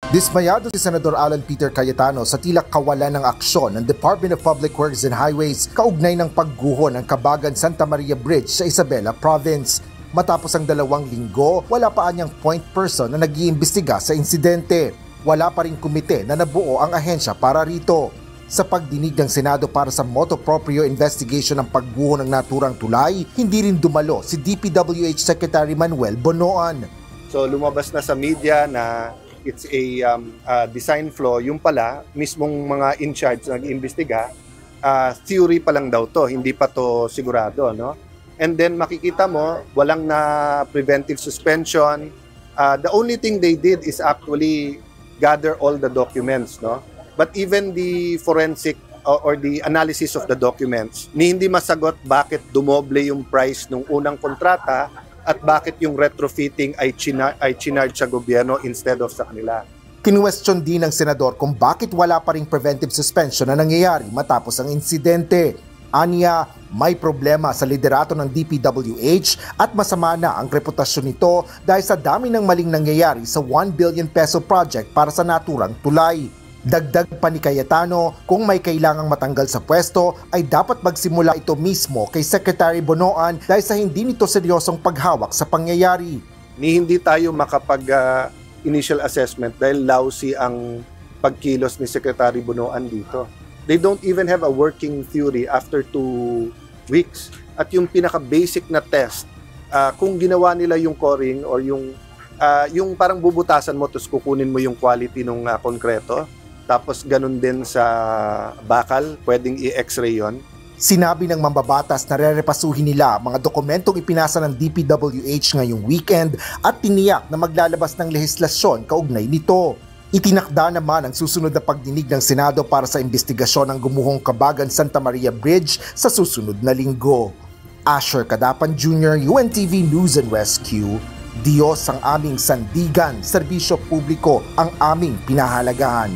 Dismayado si Senador Alan Peter Cayetano sa tila kawalan ng aksyon ng Department of Public Works and Highways kaugnay ng pagguho ng Cabagan-Santa Maria Bridge sa Isabela Province. Matapos ang 2 linggo, wala pa anyang point person na nag-iimbestiga sa insidente. Wala pa rin komite na nabuo ang ahensya para rito. Sa pagdinig ng Senado para sa motu proprio investigation ng pagguho ng naturang tulay, hindi rin dumalo si DPWH Secretary Manuel Bonoan. So lumabas na sa media na it's a design flaw. Yung pala, mismong mga in charge na nag-iimbestiga, theory pa lang daw to, hindi pa to sigurado, no? And then makikita mo, walang na preventive suspension. The only thing they did is actually gather all the documents, no? But even the forensic or the analysis of the documents, hindi masagot bakit dumoble yung price ng unang kontrata at bakit yung retrofitting ay chinarge sa gobyerno instead of sa kanila. Kinwestiyon din ng senador kung bakit wala pa ring preventive suspension na nangyayari matapos ang insidente. Aniya, may problema sa liderato ng DPWH at masama na ang reputasyon nito dahil sa dami ng maling nangyayari sa 1 billion peso project para sa naturang tulay. Dagdag pa ni Cayetano, kung may kailangang matanggal sa pwesto ay dapat magsimula ito mismo kay Secretary Bonoan dahil sa hindi nito seryosong paghawak sa pangyayari. Hindi tayo makapag-initial assessment dahil lousy ang pagkilos ni Secretary Bonoan dito. They don't even have a working theory after 2 weeks. At yung pinaka-basic na test, kung ginawa nila yung coring or yung parang bubutasan mo tapos kukunin mo yung quality ng konkreto, tapos ganun din sa bakal, pwedeng i-x-ray yon. Sinabi ng mambabatas na rerepasuhin nila mga dokumentong ipinasa ng DPWH ngayong weekend at tiniyak na maglalabas ng lehislasyon kaugnay nito. Itinakda naman ang susunod na pagdinig ng Senado para sa investigasyon ng gumuhong Cabagan-Santa Maria Bridge sa susunod na linggo. Asher Cadapan Jr., UNTV News and Rescue. Diyos ang aming sandigan, serbisyo publiko ang aming pinahalagahan.